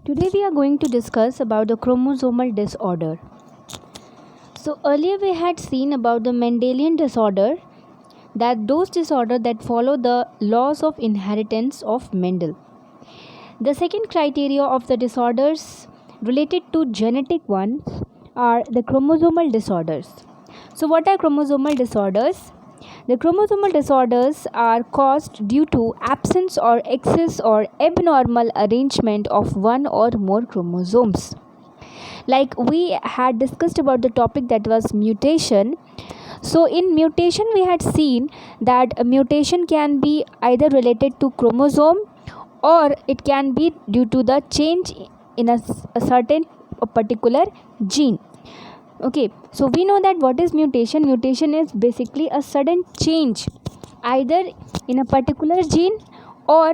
Today we are going to discuss about the chromosomal disorder. So earlier we had seen about the Mendelian disorder, that those disorders that follow the laws of inheritance of Mendel. The second criteria of the disorders related to genetic ones are the chromosomal disorders. So what are chromosomal disorders? The chromosomal disorders are caused due to absence or excess or abnormal arrangement of one or more chromosomes. Like we had discussed about the topic that was mutation. So in mutation we had seen that a mutation can be either related to chromosome or it can be due to the change in a certain particular gene. Okay, so we know that what is mutation. Mutation is basically a sudden change either in a particular gene or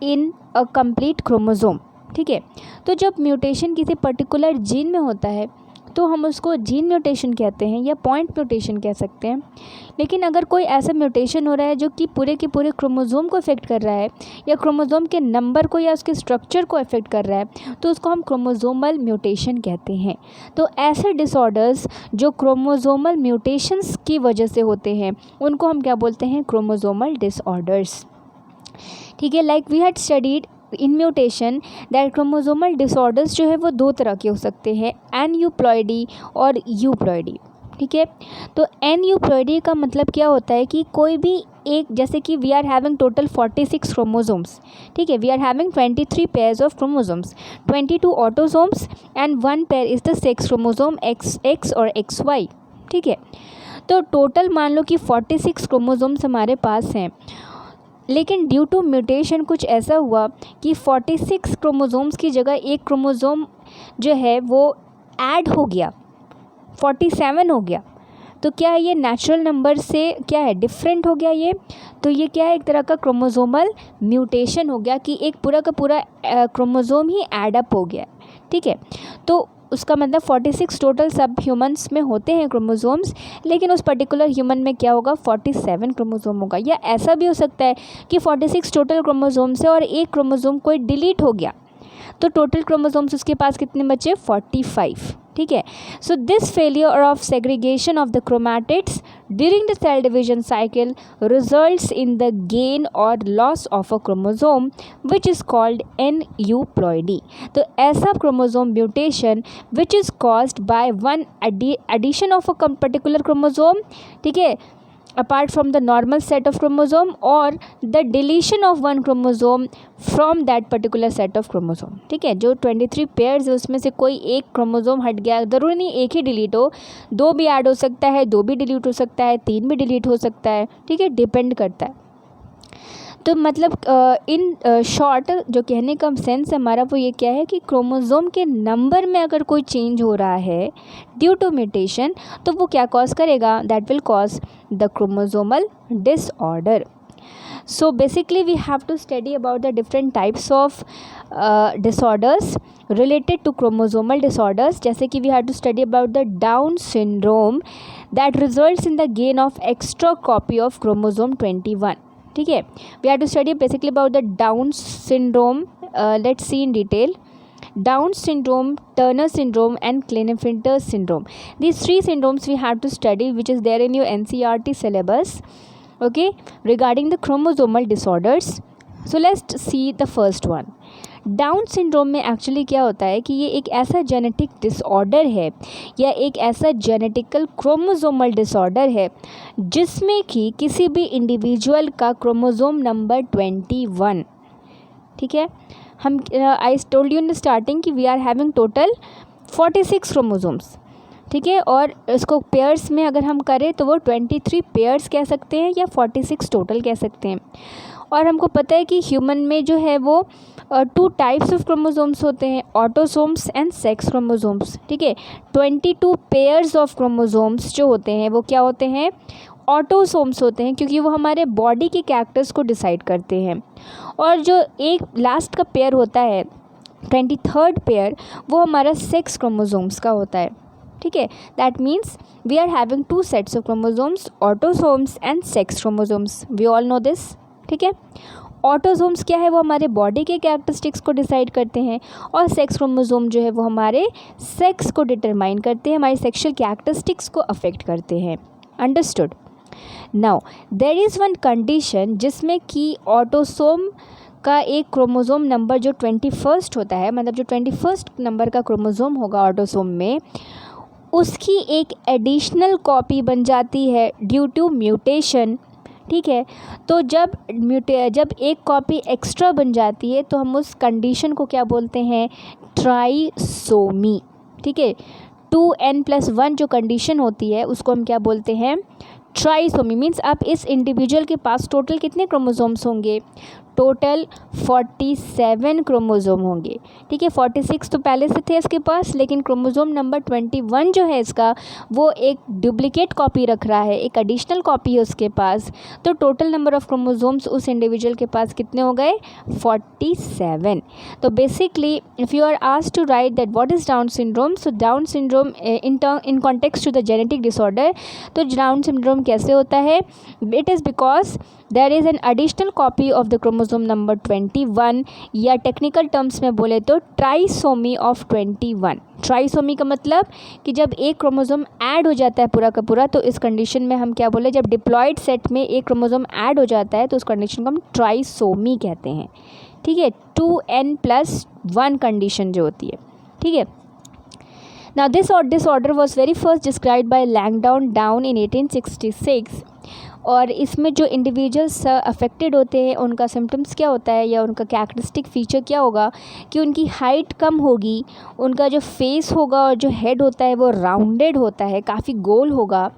in a complete chromosome. ठीक है, तो जब mutation किसी particular gene में होता है तो हम उसको जीन म्यूटेशन कहते हैं या पॉइंट म्यूटेशन कह सकते हैं. लेकिन अगर कोई ऐसा म्यूटेशन हो रहा है जो कि पूरे के पूरे क्रोमोसोम को इफेक्ट कर रहा है या क्रोमोसोम के नंबर को या उसके स्ट्रक्चर को इफेक्ट कर रहा है तो उसको हम क्रोमोसोमल म्यूटेशन कहते हैं. तो ऐसे डिसऑर्डर्स जो क्रोमोसोमल म्यूटेशंस की वजह से होते हैं उनको हम क्या बोलते हैं? Chromosomal disorders. ठीक है, like we had studied in mutation that chromosomal disorders जो है वो दो तरह के हो सकते हैं, एनयूप्लॉइडी और यूप्लॉइडी. ठीक है, तो एनयूप्लॉइडी का मतलब क्या होता है कि कोई भी एक, जैसे कि we are having total 46 chromosomes. ठीक है, we are having 23 pairs of chromosomes, 22 autosomes and 1 pair is the sex chromosome XX और XY. ठीक है, तो टोटल मान लो कि 46 क्रोमोसोम्स हमारे पास हैं. लेकिन ड्यू टू म्यूटेशन कुछ ऐसा हुआ कि 46 क्रोमोसोम्स की जगह एक क्रोमोसोम जो है वो ऐड हो गया, 47 हो गया. तो क्या है, ये नेचुरल नंबर से क्या है, डिफरेंट हो गया ये. तो ये क्या है, एक तरह का क्रोमोसोमल म्यूटेशन हो गया कि एक पूरा का पूरा क्रोमोसोम ही ऐड अप हो गया. ठीक है, तो उसका मतलब 46 टोटल सब ह्यूमंस में होते हैं क्रोमोसोम्स, लेकिन उस पर्टिकुलर ह्यूमन में क्या होगा, 47 क्रोमोसोम होगा. या ऐसा भी हो सकता है कि 46 टोटल क्रोमोसोम्स है और एक क्रोमोसोम कोई डिलीट हो गया तो टोटल क्रोमोसोम्स उसके पास कितने बचे, 45. ठीक है, so this failure of segregation of the chromatids during the cell division cycle results in the gain और loss of a chromosome which is called aneuploidy. तो ऐसा chromosome mutation which is caused by one addition of a particular chromosome, ठीक है, apart from the normal set of chromosome or the deletion of one chromosome from that particular set of chromosome. ठीक है, जो 23 pairs है उसमें से कोई एक क्रोमोसोम हट गया, ज़रूरी नहीं एक ही डिलीट हो, दो भी ऐड हो सकता है, दो भी डिलीट हो सकता है, तीन भी डिलीट हो सकता है. ठीक है, डिपेंड करता है. तो मतलब इन शॉर्ट जो कहने का सेंस हमारा वो ये क्या है कि क्रोमोसोम के नंबर में अगर कोई चेंज हो रहा है ड्यू टू म्यूटेशन तो वो क्या कॉज करेगा, that will cause the chromosomal disorder. So basically we have to study about the different types of disorders related to chromosomal disorders. जैसे कि we have to study about the Down syndrome that results in the gain of extra copy of chromosome 21. ठीक है, we have to study basically about the Down syndrome. Let's see in detail. Down syndrome, Turner syndrome and Klinefelter syndrome. These three syndromes we have to study, which is there in your NCERT syllabus. Okay, regarding the chromosomal disorders. So let's see the first one. Down syndrome में actually क्या होता है कि ये एक ऐसा genetic disorder है या एक ऐसा जेनेटिकल क्रोमोसोमल डिसऑर्डर है जिसमें कि किसी भी इंडिविजुअल का क्रोमोसोम नंबर 21. ठीक है, हम I told you in starting कि we are having total 46 chromosomes. ठीक है, और इसको पेयर्स में अगर हम करें तो वो 23 पेयर्स कह सकते हैं या 46 टोटल कह सकते हैं. और हमको पता है कि ह्यूमन में जो है वो 2 टाइप्स ऑफ क्रोमोसोम्स होते हैं, ऑटोसोम्स एंड सेक्स क्रोमोसोम्स. ठीक है, 22 पेयर्स ऑफ क्रोमोसोम्स जो होते हैं वो क्या होते हैं, ऑटोसोम्स होते हैं, क्योंकि वो हमारे बॉडी के कैरेक्टर्स को डिसाइड करते हैं. और जो एक लास्ट का पेयर होता है 23rd पेयर वो हमारा सेक्स क्रोमोसोम्स का होता है. ठीक है, that means we are having 2 sets of chromosomes, autosomes and sex chromosomes. We all know this. ठीक है, ऑटोसोम्स क्या है, वो हमारे बॉडी के कैरेक्टरिस्टिक्स को डिसाइड करते हैं, और सेक्स क्रोमोसोम जो है वो हमारे सेक्स को डिटरमाइन करते हैं, हमारी सेक्शुअल कैरेक्टरिस्टिक्स को अफेक्ट करते हैं। Understood. Now there is one condition जिसमें कि ऑटोसोम का एक क्रोमोसोम नंबर जो 21 होता है, मतलब जो 21 नंबर का क्रोमोसोम होगा ऑटोसोम में, उसकी एक एडिशनल कॉपी बन जाती है ड्यू टू म्यूटेशन। ठीक है, तो जब एक कॉपी एक्स्ट्रा बन जाती है तो हम उस कंडीशन को क्या बोलते हैं, ट्राइसोमी। ठीक है, 2n+1 जो कंडीशन होती है उसको हम क्या बोलते हैं, ट्राइसोमी। मीन्स अब इस इंडिविजुअल के पास टोटल कितने क्रोमोसोम्स होंगे, टोटल 47 क्रोमोसोम होंगे। ठीक है, 46 तो पहले से थे इसके पास, लेकिन क्रोमोसोम नंबर 21 जो है इसका, वो एक डुप्लीकेट कॉपी रख रहा है, एक एडिशनल कॉपी है उसके पास। तो टोटल नंबर ऑफ क्रोमोसोम्स उस इंडिविजुअल के पास कितने हो गए, 47। तो basically if you are asked to write that what is Down syndrome, so Down syndrome in context to the genetic disorder, तो डाउन सिंड्रोम कैसे होता है, it is because there is an additional copy of the chromosome number 21, या technical terms में बोले तो trisomy of 21। Trisomy का मतलब कि जब एक क्रोमोसोम ऐड हो जाता है पूरा का पूरा, तो इस कंडीशन में हम क्या बोले, जब डिप्लॉयड सेट में एक क्रोमोसोम ऐड हो जाता है तो उस कंडीशन को हम ट्राइसोमी कहते हैं। ठीक है, 2n+1 कंडीशन जो होती है। ठीक है, now this disorder was very first described by Langdon Down in 1866, और इसमें जो इंडिविजुअल्स अफेक्टेड होते हैं उनका सिम्टम्स क्या होता है, या उनका कैरेक्टरिस्टिक फीचर क्या होगा कि उनकी हाइट कम होगी, उनका जो फेस होगा और जो हेड होता है वो राउंडेड होता है, काफ़ी गोल होगा,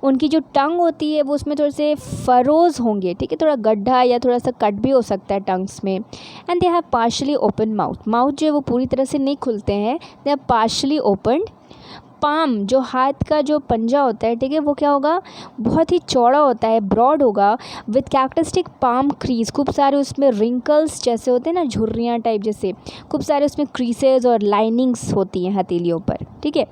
उनकी जो टंग होती है वो उसमें थोड़े से फरोज़ होंगे। ठीक है, थोड़ा गड्ढा या थोड़ा सा कट भी हो सकता है टंग्स में। And they have partially open mouth, mouth जो है वो पूरी तरह से नहीं खुलते हैं, they have partially opened. Palm जो हाथ का जो पंजा होता है, ठीक है, वो क्या होगा, बहुत ही चौड़ा होता है, ब्रॉड होगा, विथ कैरेक्टरिस्टिक पाम क्रीज, खूब सारे उसमें रिंकल्स जैसे होते हैं ना, झुर्रियाँ टाइप जैसे, खूब सारे उसमें क्रीसेस और लाइनिंग्स होती हैं हथेलियों पर। ठीक है,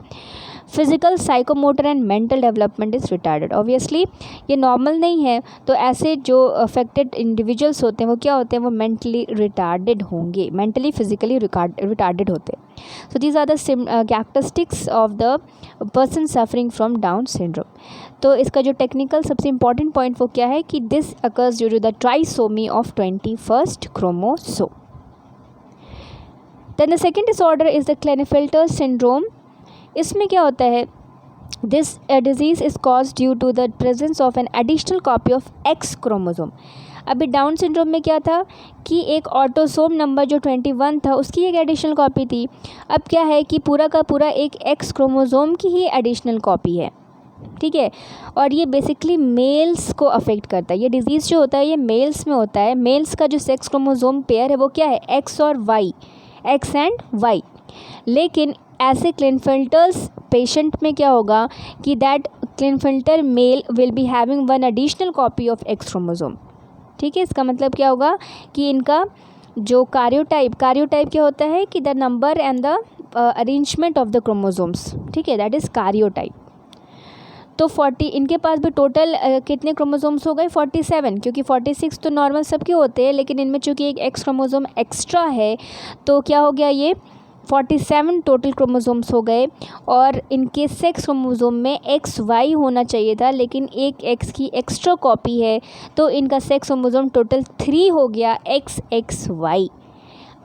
physical, psychomotor and mental development is retarded. Obviously ये नॉर्मल नहीं है, तो ऐसे जो अफेक्टेड इंडिविजुअल्स होते हैं वो क्या होते हैं, वो मेंटली रिटार्डेड होंगे, मेंटली फिजिकली रिटार्डेड होते हैं। So these are the characteristics of the person suffering from Down syndrome. तो इसका जो टेक्निकल सबसे इंपॉर्टेंट पॉइंट वो क्या है कि this occurs due to the trisomy of 21st chromosome. Then the second disorder is the Klinefelter syndrome. इसमें क्या होता है, this disease is cause due to the presence of an additional copy of X chromosome. अभी down syndrome में क्या था कि एक ऑटोसोम नंबर जो 21 था उसकी एक एडिशनल कॉपी थी। अब क्या है कि पूरा का पूरा एक एक्स क्रोमोसोम की ही एडिशनल कॉपी है। ठीक है, और ये बेसिकली मेल्स को अफेक्ट करता है। ये डिजीज़ जो होता है ये मेल्स में होता है। मेल्स का जो सेक्स क्रोमोसोम पेयर है वो क्या है, एक्स और वाई, एक्स एंड वाई। लेकिन ऐसे क्लिनफेल्टर्स पेशेंट में क्या होगा कि that Klinefelter male will be having one additional copy of X chromosome. ठीक है, इसका मतलब क्या होगा कि इनका जो कार्योटाइप क्या होता है कि the number and the arrangement of the chromosomes. ठीक है, दैट इज़ कार्योटाइप। तो 40 इनके पास भी टोटल कितने क्रोमोसोम्स हो गए, 47, क्योंकि 46 तो नॉर्मल सबके होते हैं, लेकिन इनमें चूँकि एक एक्स क्रोमोसोम एक्स्ट्रा है तो क्या हो गया, ये 47 टोटल क्रोमोसोम्स हो गए। और इनके सेक्स क्रोमोसोम में एक्स वाई होना चाहिए था, लेकिन एक एक्स की एक्स्ट्रा कॉपी है, तो इनका सेक्स क्रोमोसोम टोटल 3 हो गया, एक्स एक्स वाई।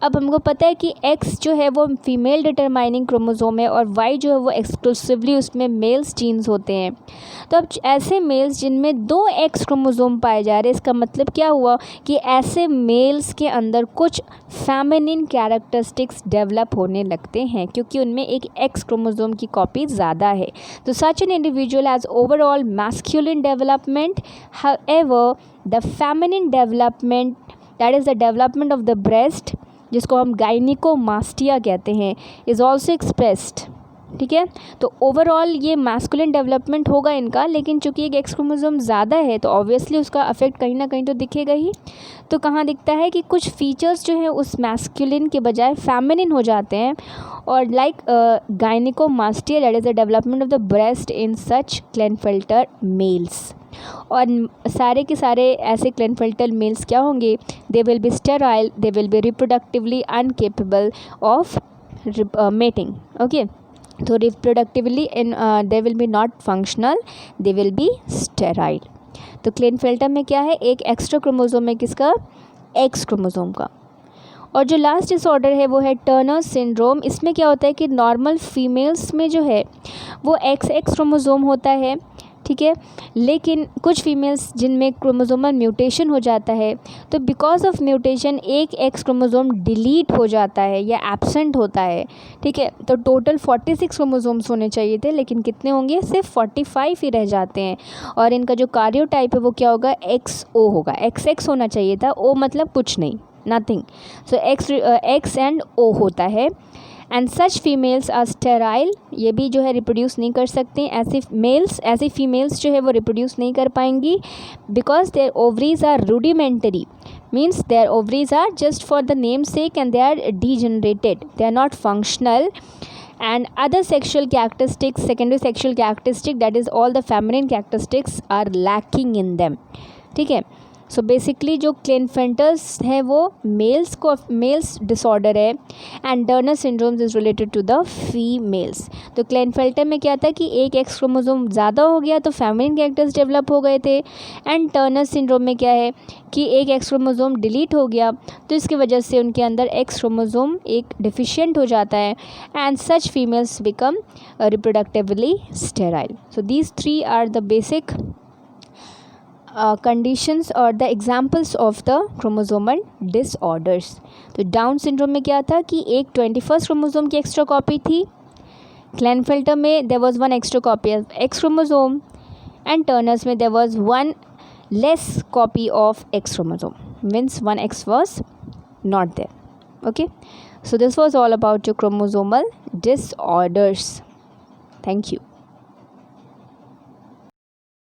अब हमको पता है कि एक्स जो है वो फीमेल डिटरमाइनिंग क्रोमोसोम है और वाई जो है वो एक्सक्लूसिवली उसमें मेल्स जीन्स होते हैं। तो अब ऐसे मेल्स जिनमें 2 एक्स क्रोमोसोम पाए जा रहे हैं, इसका मतलब क्या हुआ कि ऐसे मेल्स के अंदर कुछ फेमिनिन कैरेक्टरिस्टिक्स डेवलप होने लगते हैं, क्योंकि उनमें एक एक्स क्रोमोसोम की कॉपी ज़्यादा है। तो such an individual has overall masculine development, however the feminine development, that is the development of the breast, जिसको हम गायनिकोमास्टिया कहते हैं, इज़ ऑल्सो एक्सप्रेस्ड। ठीक है, तो ओवरऑल ये मैस्कुलिन डेवलपमेंट होगा इनका, लेकिन चूंकि एक एक्स क्रोमोसोम ज़्यादा है तो ऑब्वियसली उसका अफेक्ट कहीं ना कहीं तो दिखेगा ही। तो कहाँ दिखता है कि कुछ फीचर्स जो है उस मैस्कुलिन के बजाय फेमिनिन हो जाते हैं, और like gynaecomastia that is the development of the breast in such Klinefelter males. और सारे के सारे ऐसे क्लेनफेल्टर मेल्स क्या होंगे, they will be sterile, they will be reproductively uncapable of mating. Okay, तो reproductively in they will be not functional, they will be sterile. तो Klinefelter में क्या है, एक एक्स्ट्रा क्रोमोसोम है किसका, एक्स क्रोमोसोम का. और जो लास्ट डिसऑर्डर है वो है टर्नर सिंड्रोम. इसमें क्या होता है कि नॉर्मल फीमेल्स में जो है वो एक्स क्रोमोसोम होता है, ठीक है, लेकिन कुछ फीमेल्स जिनमें क्रोमोसोमल म्यूटेशन हो जाता है, तो बिकॉज ऑफ म्यूटेशन एक एक्स क्रोमोसोम डिलीट हो जाता है या एब्सेंट होता है, ठीक है. तो टोटल 46 क्रोमोसोम्स होने चाहिए थे, लेकिन कितने होंगे, सिर्फ 45 ही रह जाते हैं. और इनका जो कार्योटाइप है वो क्या होगा, XO होगा. XX होना चाहिए था, O मतलब कुछ नहीं, nothing. So X and O होता है. And such females are sterile, ये भी जो है रिप्रोड्यूस नहीं कर सकते. ऐसे फीमेल्स जो है वो रिप्रोड्यूस नहीं कर पाएंगी because their ovaries are rudimentary, means their ovaries are just for the name sake and they are degenerated, they are not functional. And other sexual characteristics, secondary sexual characteristic, that is all the feminine characteristics are lacking in them. ठीक है. So basically जो Klinefelter's है वो males disorder है and Turner syndrome is related to the females. तो Klinefelter में क्या था कि एक एक्स क्रोमोसोम ज़्यादा हो गया तो फेमिनिन कैरेक्टर्स डेवलप हो गए थे. एंड टर्नर सिंड्रोम में क्या है कि एक एक्स क्रोमोसोम डिलीट हो गया तो इसकी वजह से उनके अंदर एक्स क्रोमोसोम एक डिफिशिएंट हो जाता है and such females become reproductively sterile. So these 3 are the basic conditions और the examples of the chromosomal disorders. तो डाउन सिंड्रोम में क्या था कि एक 21st क्रोमोसोम की एक्स्ट्रा कॉपी थी. क्लेनफेल्टर में there was 1 extra copy of X chromosome and Turner's में there was 1 less copy of X chromosome, means 1 X was not there. Okay, so this was all about your chromosomal disorders. Thank you.